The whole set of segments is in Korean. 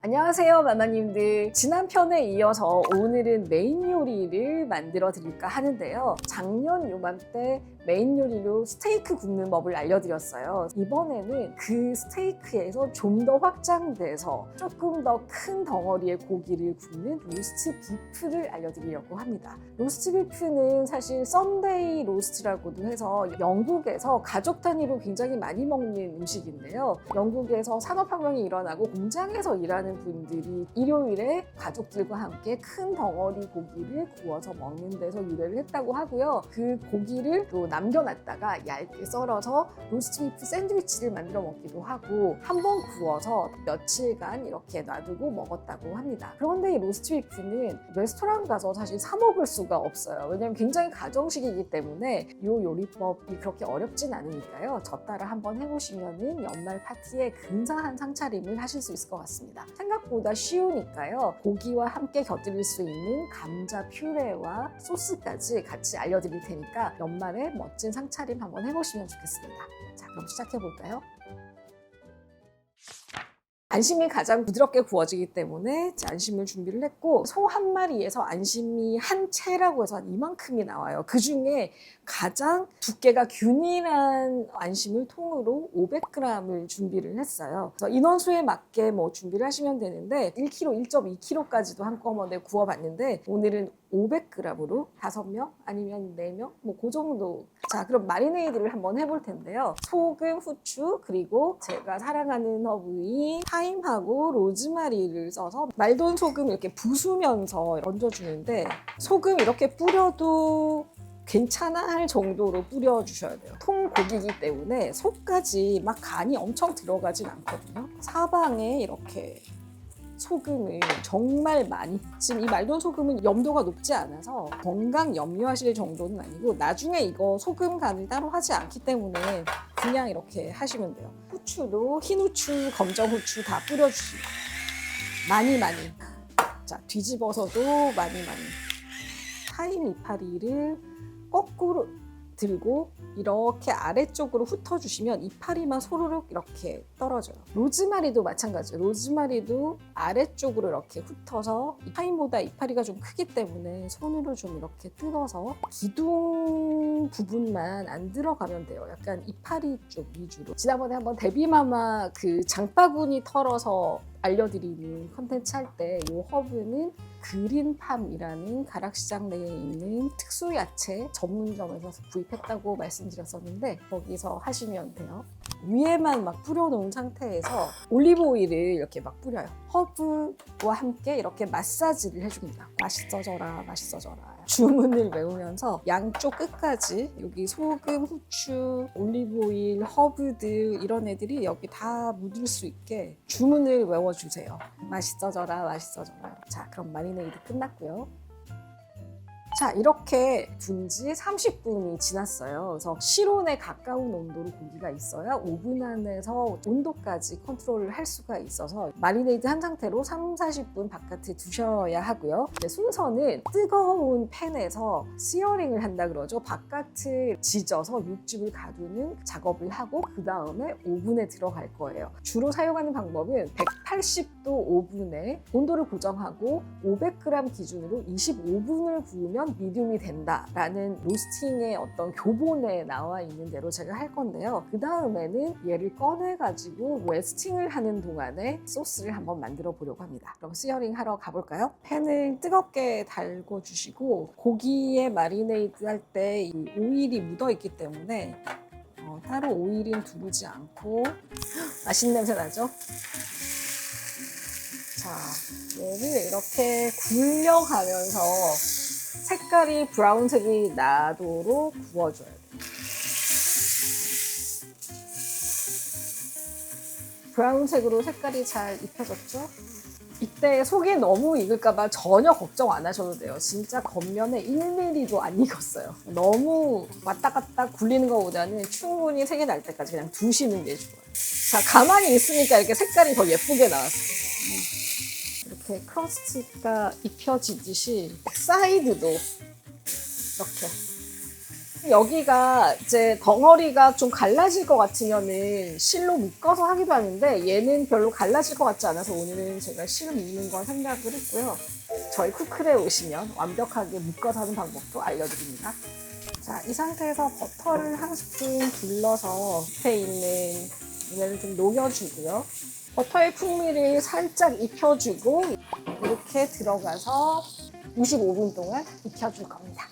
안녕하세요 마마님들. 지난 편에 이어서 오늘은 메인 요리를 만들어 드릴까 하는데요. 작년 요맘때 메인 요리로 스테이크 굽는 법을 알려드렸어요. 이번에는 그 스테이크에서 좀 더 확장돼서 조금 더 큰 덩어리의 고기를 굽는 로스트 비프를 알려드리려고 합니다. 로스트 비프는 사실 썬데이 로스트라고도 해서 영국에서 가족 단위로 굉장히 많이 먹는 음식인데요. 영국에서 산업혁명이 일어나고 공장에서 일하는 분들이 일요일에 가족들과 함께 큰 덩어리 고기를 구워서 먹는 데서 유래를 했다고 하고요. 그 고기를 또 남겨놨다가 얇게 썰어서 로스트 비프 샌드위치를 만들어 먹기도 하고 한 번 구워서 며칠간 이렇게 놔두고 먹었다고 합니다. 그런데 이 로스트 비프는 레스토랑 가서 사실 사 먹을 수가 없어요. 왜냐하면 굉장히 가정식이기 때문에 이 요리법이 그렇게 어렵진 않으니까요. 저 따라 한번 해보시면은 연말 파티에 근사한 상차림을 하실 수 있을 것 같습니다. 생각보다 쉬우니까요. 고기와 함께 곁들일 수 있는 감자 퓨레와 소스까지 같이 알려드릴 테니까 연말에 멋진 상차림 한번 해보시면 좋겠습니다. 자, 그럼 시작해볼까요? 안심이 가장 부드럽게 구워지기 때문에 안심을 준비를 했고, 소 한 마리에서 안심이 한 채라고 해서 한 이만큼이 나와요. 그 중에 가장 두께가 균일한 안심을 통으로 500g을 준비를 했어요. 그래서 인원수에 맞게 준비를 하시면 되는데 1kg, 1.2kg까지도 한꺼번에 구워봤는데 오늘은 500g으로 5명 아니면 4명 그 정도. 자, 그럼 마리네이드를 한번 해볼 텐데요. 소금, 후추, 그리고 제가 사랑하는 허브인 타임하고 로즈마리를 써서 말돈 소금 이렇게 부수면서 얹어주는데, 소금 이렇게 뿌려도 괜찮아 할 정도로 뿌려주셔야 돼요. 통고기이기 때문에 속까지 막 간이 엄청 들어가진 않거든요. 사방에 이렇게 소금을 정말 많이, 지금 이 말돈 소금은 염도가 높지 않아서 건강 염려하실 정도는 아니고 나중에 이거 소금 간을 따로 하지 않기 때문에 그냥 이렇게 하시면 돼요. 후추도 흰 후추, 검정 후추 다 뿌려주시고 많이. 자, 뒤집어서도 많이. 타임 이파리를 거꾸로 들고 이렇게 아래쪽으로 훑어주시면 이파리만 소르륵 이렇게 떨어져요. 로즈마리도 마찬가지예요. 로즈마리도 아래쪽으로 이렇게 훑어서 타임보다 이파리가 좀 크기 때문에 손으로 좀 이렇게 뜯어서 기둥 부분만 안 들어가면 돼요. 약간 이파리 쪽 위주로. 지난번에 한번 데뷔마마 그 장바구니 털어서 알려드리는 컨텐츠 할 때 이 허브는 그린팜이라는 가락시장 내에 있는 특수야채 전문점에서 구입했다고 말씀드렸었는데 거기서 하시면 돼요. 위에만 막 뿌려놓은 상태에서 올리브 오일을 이렇게 막 뿌려요. 허브와 함께 이렇게 마사지를 해줍니다. 맛있어져라, 맛있어져라. 주문을 외우면서 양쪽 끝까지 여기 소금, 후추, 올리브 오일, 허브들 이런 애들이 여기 다 묻을 수 있게 주문을 외워주세요. 맛있어져라, 맛있어져라. 자, 그럼 마리네이드 끝났고요. 자, 이렇게 둔 지 30분이 지났어요. 그래서 실온에 가까운 온도로 고기가 있어야 오븐 안에서 온도까지 컨트롤을 할 수가 있어서 마리네이드 한 상태로 30-40분 바깥에 두셔야 하고요. 순서는 뜨거운 팬에서 시어링을 한다 그러죠. 바깥을 지져서 육즙을 가두는 작업을 하고 그 다음에 오븐에 들어갈 거예요. 주로 사용하는 방법은 180도 오븐에 온도를 고정하고 500g 기준으로 25분을 구우면 미디움이 된다라는 로스팅의 어떤 교본에 나와 있는 대로 제가 할 건데요. 그 다음에는 얘를 꺼내가지고 웨스팅을 하는 동안에 소스를 한번 만들어 보려고 합니다. 그럼 시어링 하러 가볼까요? 팬을 뜨겁게 달궈주시고 고기에 마리네이드 할 때 이 오일이 묻어있기 때문에 따로 오일은 두르지 않고 맛있는 냄새 나죠? 자, 얘를 이렇게 굴려가면서 색깔이 브라운색이 나도록 구워줘야 돼요. 브라운색으로 색깔이 잘 입혀졌죠? 이때 속이 너무 익을까봐 전혀 걱정 안 하셔도 돼요. 진짜 겉면에 1mm도 안 익었어요. 너무 왔다 갔다 굴리는 것보다는 충분히 색이 날 때까지 그냥 두시는 게 좋아요. 자, 가만히 있으니까 이렇게 색깔이 더 예쁘게 나왔어요. 이렇게 크러스트가 입혀지듯이 사이드도 이렇게 여기가 이제 덩어리가 좀 갈라질 것 같으면은 실로 묶어서 하기도 하는데 얘는 별로 갈라질 것 같지 않아서 오늘은 제가 실을 묶는 건 생각을 했고요. 저희 쿠클에 오시면 완벽하게 묶어서 하는 방법도 알려드립니다. 자, 이 상태에서 버터를 한 스푼 둘러서 밑에 있는 얘를 좀 녹여주고요. 버터의 풍미를 살짝 익혀주고 이렇게 들어가서 25분 동안 익혀줄 겁니다.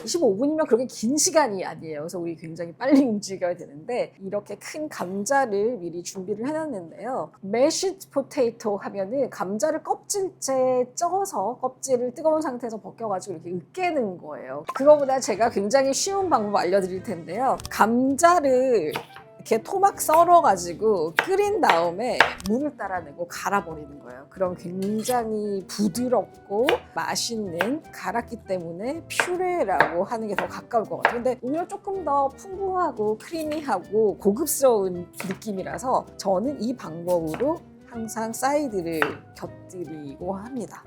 25분이면 그렇게 긴 시간이 아니에요. 그래서 우리 굉장히 빨리 움직여야 되는데 이렇게 큰 감자를 미리 준비를 해놨는데요. 메쉬드 포테이토 하면은 감자를 껍질째 쪄서 껍질을 뜨거운 상태에서 벗겨가지고 이렇게 으깨는 거예요. 그거보다 제가 굉장히 쉬운 방법 알려드릴 텐데요. 감자를 이렇게 토막 썰어가지고 끓인 다음에 물을 따라내고 갈아버리는 거예요. 그럼 굉장히 부드럽고 맛있는 갈았기 때문에 퓨레라고 하는 게 더 가까울 것 같아요. 근데 오히려 조금 더 풍부하고 크리미하고 고급스러운 느낌이라서 저는 이 방법으로 항상 사이드를 곁들이고 합니다.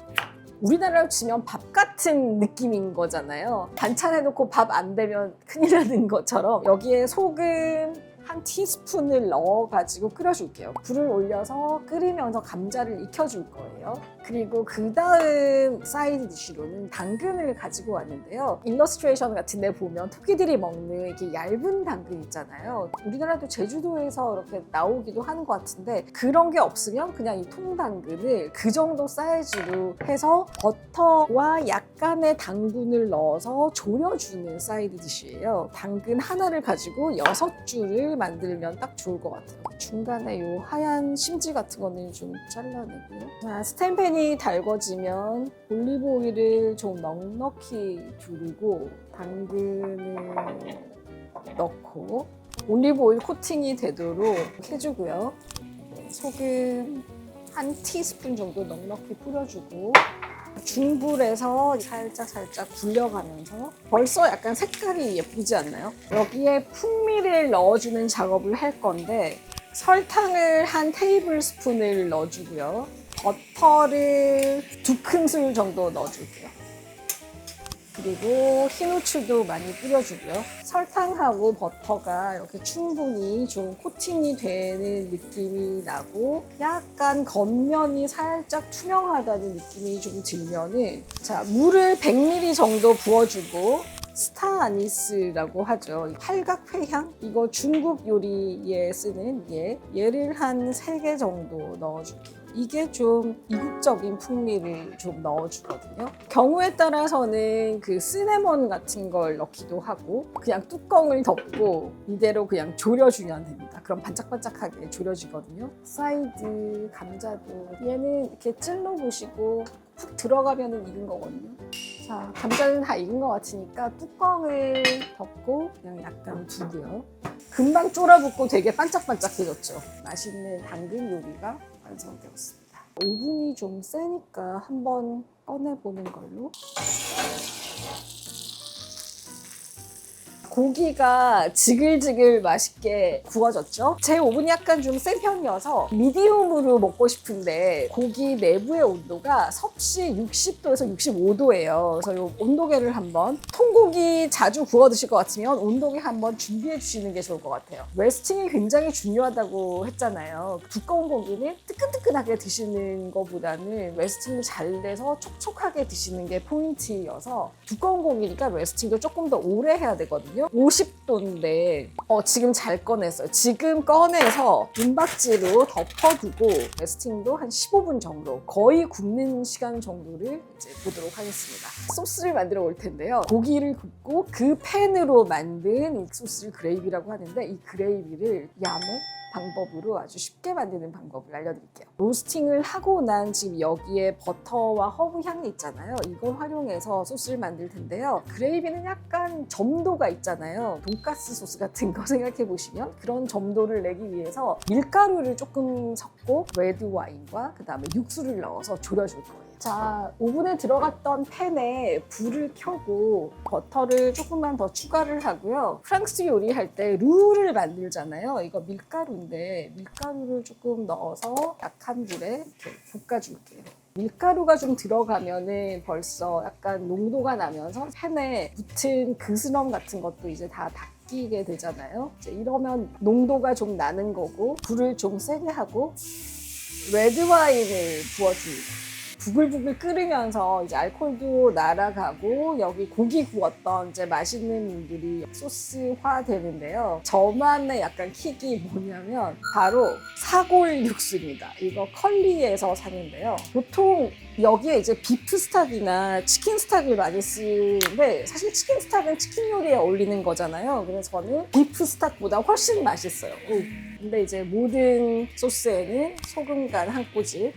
우리나라로 치면 밥 같은 느낌인 거잖아요. 반찬 해놓고 밥 안 되면 큰일 나는 것처럼 여기에 소금 한 티스푼을 넣어가지고 끓여줄게요. 불을 올려서 끓이면서 감자를 익혀줄 거예요. 그리고 그 다음 사이드 디쉬로는 당근을 가지고 왔는데요. 일러스트레이션 같은 데 보면 토끼들이 먹는 이렇게 얇은 당근 있잖아요. 우리나라도 제주도에서 이렇게 나오기도 하는 것 같은데 그런 게 없으면 그냥 이 통당근을 그 정도 사이즈로 해서 버터와 약간의 당분을 넣어서 졸여주는 사이드 디쉬예요. 당근 하나를 가지고 6줄을 만들면 딱 좋을 것 같아요. 중간에 이 하얀 심지 같은 거는 좀 잘라내고요. 자, 스텐팬이 달궈지면 올리브 오일을 좀 넉넉히 두르고 당근을 넣고 올리브 오일 코팅이 되도록 해주고요. 소금 한 티스푼 정도 넉넉히 뿌려주고 중불에서 살짝 굴려가면서 벌써 약간 색깔이 예쁘지 않나요? 여기에 풍미를 넣어주는 작업을 할 건데 설탕을 한 테이블 스푼을 넣어주고요. 버터를 2큰술 정도 넣어줄게요. 그리고 흰 후추도 많이 뿌려주고요. 설탕하고 버터가 이렇게 충분히 좀 코팅이 되는 느낌이 나고 약간 겉면이 살짝 투명하다는 느낌이 좀 들면은 자, 물을 100ml 정도 부어주고 스타 아니스라고 하죠. 팔각회향? 이거 중국 요리에 쓰는 얘를 한 3개 정도 넣어줄게요. 이게 좀 이국적인 풍미를 좀 넣어주거든요. 경우에 따라서는 그 시네몬 같은 걸 넣기도 하고 그냥 뚜껑을 덮고 이대로 그냥 졸여주면 됩니다. 그럼 반짝반짝하게 졸여지거든요. 사이드 감자도 얘는 이렇게 찔러보시고 푹 들어가면 익은 거거든요. 자, 감자는 다 익은 것 같으니까 뚜껑을 덮고 그냥 약간 두고요. 금방 쫄아붙고 되게 반짝반짝해졌죠. 맛있는 당근 요리가 완성되었습니다. 오븐이 좀 세니까 한번 꺼내보는 걸로. 고기가 지글지글 맛있게 구워졌죠? 제 오븐이 약간 좀 센 편이어서 미디움으로 먹고 싶은데 고기 내부의 온도가 섭씨 60도에서 65도예요. 그래서 이 온도계를 한번 통고기 자주 구워 드실 것 같으면 온도계 한번 준비해 주시는 게 좋을 것 같아요. 웨스팅이 굉장히 중요하다고 했잖아요. 두꺼운 고기는 뜨끈뜨끈하게 드시는 것보다는 웨스팅이 잘 돼서 촉촉하게 드시는 게 포인트여서 두꺼운 고기니까 웨스팅도 조금 더 오래 해야 되거든요. 50도인데 지금 잘 꺼냈어요. 지금 꺼내서 은박지로 덮어두고 웨스팅도 한 15분 정도 거의 굽는 시간 정도를 이제 보도록 하겠습니다. 소스를 만들어 올 텐데요. 고기를 굽고 그 팬으로 만든 이 소스를 그레이비라고 하는데 이 그레이비를 야매 방법으로 아주 쉽게 만드는 방법을 알려드릴게요. 로스팅을 하고 난 지금 여기에 버터와 허브 향이 있잖아요. 이걸 활용해서 소스를 만들 텐데요. 그레이비는 약간 점도가 있잖아요. 돈가스 소스 같은 거 생각해 보시면 그런 점도를 내기 위해서 밀가루를 조금 섞고 레드 와인과 그 다음에 육수를 넣어서 졸여줄 거예요. 자, 오븐에 들어갔던 팬에 불을 켜고 버터를 조금만 더 추가를 하고요. 프랑스 요리할 때 루를 만들잖아요. 이거 밀가루인데 밀가루를 조금 넣어서 약한 불에 이렇게 볶아줄게요. 밀가루가 좀 들어가면은 벌써 약간 농도가 나면서 팬에 붙은 그스럼 같은 것도 이제 다 닦이게 되잖아요. 이제 이러면 농도가 좀 나는 거고, 불을 좀 세게 하고 레드와인을 부어줍니다. 부글부글 끓으면서 이제 알코올도 날아가고 여기 고기 구웠던 이제 맛있는 물들이 소스화 되는데요. 저만의 약간 킥이 뭐냐면 바로 사골 육수입니다. 이거 컬리에서 사는데요. 보통 여기에 이제 비프 스탁이나 치킨 스탁을 많이 쓰는데 사실 치킨 스탁은 치킨 요리에 어울리는 거잖아요. 그래서 저는 비프 스탁보다 훨씬 맛있어요. 근데 이제 모든 소스에는 소금 간 한 꼬집,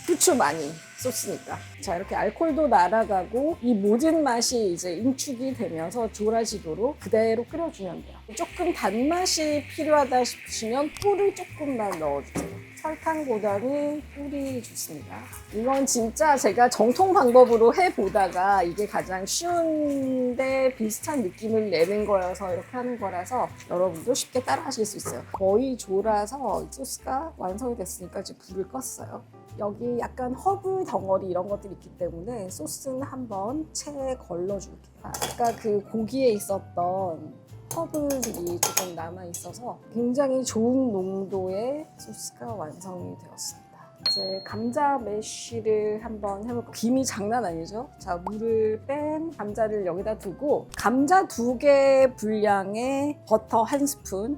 후추 많이 썼으니까. 자, 이렇게 알코올도 날아가고 이 모든 맛이 이제 응축이 되면서 졸아지도록 그대로 끓여주면 돼요. 조금 단맛이 필요하다 싶으시면 꿀을 조금만 넣어주세요. 설탕보다는 꿀이 좋습니다. 이건 진짜 제가 정통 방법으로 해보다가 이게 가장 쉬운데 비슷한 느낌을 내는 거여서 이렇게 하는 거라서 여러분도 쉽게 따라 하실 수 있어요. 거의 졸아서 소스가 완성이 됐으니까 이제 불을 껐어요. 여기 약간 허브 덩어리 이런 것들이 있기 때문에 소스는 한번 체에 걸러줄게요. 아까 그 고기에 있었던 허브들이 조금 남아있어서 굉장히 좋은 농도의 소스가 완성이 되었습니다. 이제 감자 매쉬를 한번 해볼게요. 김이 장난 아니죠? 자, 물을 뺀 감자를 여기다 두고 감자 2개 분량의 버터 1스푼,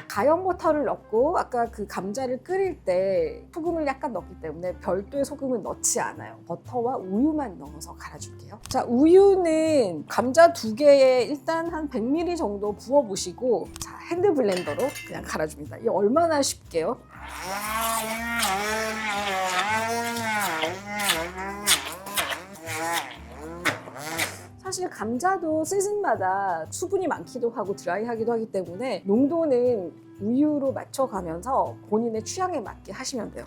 가염 버터를 넣고 아까 그 감자를 끓일 때 소금을 약간 넣기 때문에 별도의 소금을 넣지 않아요. 버터와 우유만 넣어서 갈아줄게요. 자, 우유는 감자 2개에 일단 한 100ml 정도 부어보시고 자, 핸드 블렌더로 그냥 갈아줍니다. 이게 얼마나 쉽게요? 사실 감자도 시즌마다 수분이 많기도 하고 드라이하기도 하기 때문에 농도는 우유로 맞춰가면서 본인의 취향에 맞게 하시면 돼요.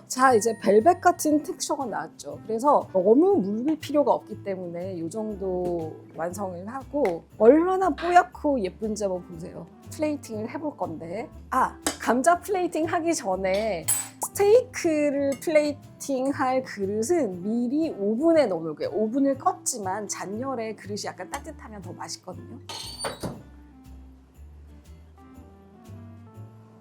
자, 이제 벨벳 같은 텍스처가 나왔죠. 그래서 너무 물릴 필요가 없기 때문에 이 정도 완성을 하고 얼마나 뽀얗고 예쁜지 한번 보세요. 플레이팅을 해볼 건데 감자 플레이팅 하기 전에 스테이크를 플레이팅 할 그릇은 미리 오븐에 넣어놓을게요. 오븐을 껐지만 잔열에 그릇이 약간 따뜻하면 더 맛있거든요.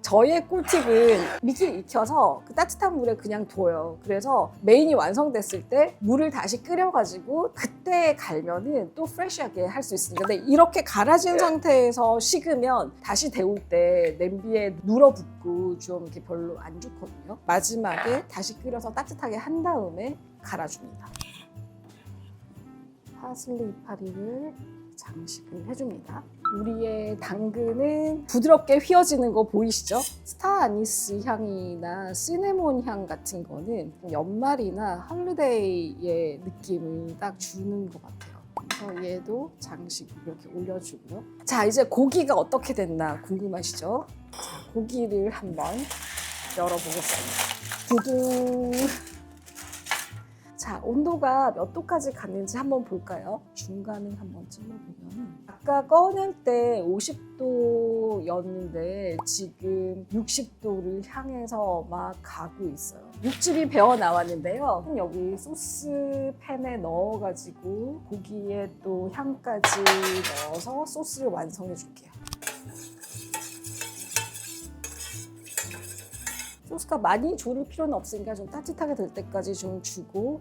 저의 꿀팁은 미리 익혀서 그 따뜻한 물에 그냥 둬요. 그래서 메인이 완성됐을 때 물을 다시 끓여가지고 그때 갈면은 또 프레시하게 할 수 있으니까. 근데 이렇게 갈아진 상태에서 식으면 다시 데울 때 냄비에 눌어붙고 좀 이렇게 별로 안 좋거든요. 마지막에 다시 끓여서 따뜻하게 한 다음에 갈아줍니다. 파슬리 이파리를 장식을 해줍니다. 우리의 당근은 부드럽게 휘어지는 거 보이시죠? 스타 아니스 향이나 시네몬 향 같은 거는 연말이나 헐리데이의 느낌을 딱 주는 것 같아요. 그래서 얘도 장식으로 이렇게 올려주고요. 자, 이제 고기가 어떻게 됐나 궁금하시죠? 자, 고기를 한번 열어보겠습니다. 두둥. 자, 온도가 몇 도까지 갔는지 한번 볼까요? 중간을 한번 찔러보면 아까 꺼낼 때 50도였는데 지금 60도를 향해서 막 가고 있어요. 육즙이 배어 나왔는데요. 여기 소스 팬에 넣어가지고 고기에 또 향까지 넣어서 소스를 완성해 줄게요. 소스가 많이 졸을 필요는 없으니까 좀 따뜻하게 될 때까지 좀 주고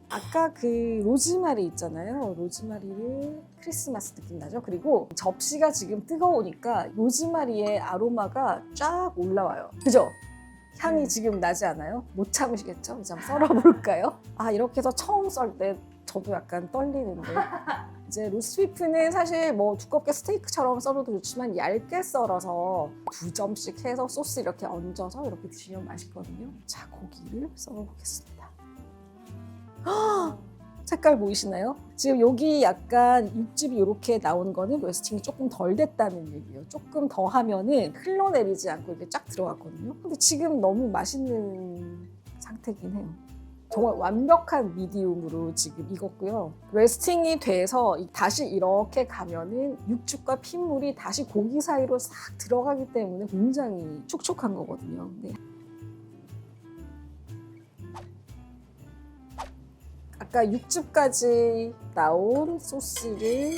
아까 그 로즈마리 있잖아요. 로즈마리를 크리스마스 느낌 나죠? 그리고 접시가 지금 뜨거우니까 로즈마리의 아로마가 쫙 올라와요. 그죠? 향이 지금 나지 않아요? 못 참으시겠죠? 이제 한번 썰어볼까요? 이렇게 해서 처음 썰 때 저도 약간 떨리는데 이제 로스트비프는 사실 뭐 두껍게 스테이크처럼 썰어도 좋지만 얇게 썰어서 2점씩 해서 소스 이렇게 얹어서 이렇게 드시면 맛있거든요. 자, 고기를 썰어보겠습니다. 색깔 보이시나요? 지금 여기 약간 육즙이 이렇게 나온 거는 로스팅이 조금 덜 됐다는 얘기예요. 조금 더 하면은 흘러내리지 않고 이렇게 쫙 들어갔거든요. 근데 지금 너무 맛있는 상태긴 해요. 정말 완벽한 미디움으로 지금 익었고요. 레스팅이 돼서 다시 이렇게 가면은 육즙과 핏물이 다시 고기 사이로 싹 들어가기 때문에 굉장히 촉촉한 거거든요. 네. 아까 육즙까지 나온 소스를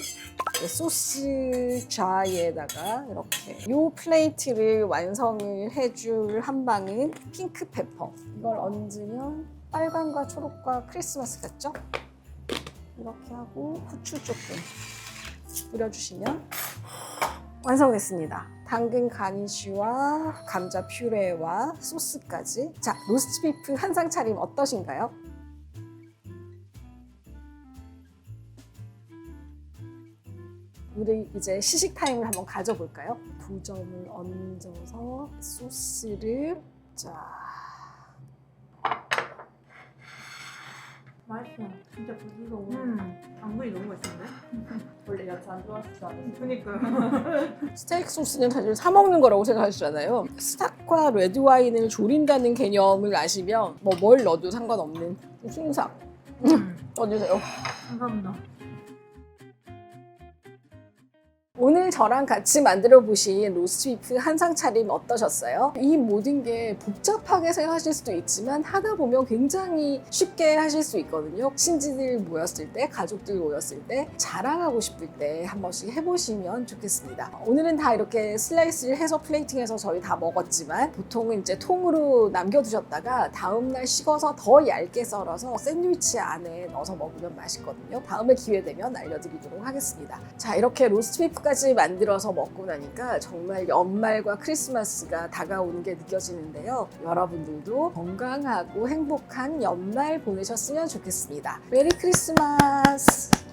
소스 자에다가 이렇게 이 플레이트를 완성을 해줄 한 방은 핑크 페퍼. 이걸 얹으면 빨강과 초록과 크리스마스 같죠? 이렇게 하고 후추 조금 뿌려주시면 완성됐습니다. 당근 가니쉬와 감자 퓨레와 소스까지. 자, 로스트 비프 한상 차림 어떠신가요? 우리 이제 시식 타임을 한번 가져볼까요? 2점을 얹어서 소스를 자. 맛있어. 진짜 부드러워. 당근이 너무 맛있는데? 원래 야채 안 좋아하시지 않으세요? 그니까요. 스테이크 소스는 사실 사 먹는 거라고 생각하시잖아요. 스탁과 레드 와인을 조린다는 개념을 아시면 뭐 뭘 넣어도 상관없는 순삭 넣어주세요. 감사합니다. 오늘 저랑 같이 만들어 보신 로스트 비프 한상 차림 어떠셨어요? 이 모든 게 복잡하게 생각하실 수도 있지만 하다 보면 굉장히 쉽게 하실 수 있거든요. 친지들 모였을 때, 가족들 모였을 때, 자랑하고 싶을 때 한 번씩 해보시면 좋겠습니다. 오늘은 다 이렇게 슬라이스를 해서 플레이팅해서 저희 다 먹었지만 보통은 이제 통으로 남겨두셨다가 다음날 식어서 더 얇게 썰어서 샌드위치 안에 넣어서 먹으면 맛있거든요. 다음에 기회 되면 알려드리도록 하겠습니다. 자, 이렇게 로스트 비프까지 만들어서 먹고 나니까 정말 연말과 크리스마스가 다가오는 게 느껴지는데요. 여러분들도 건강하고 행복한 연말 보내셨으면 좋겠습니다. 메리 크리스마스!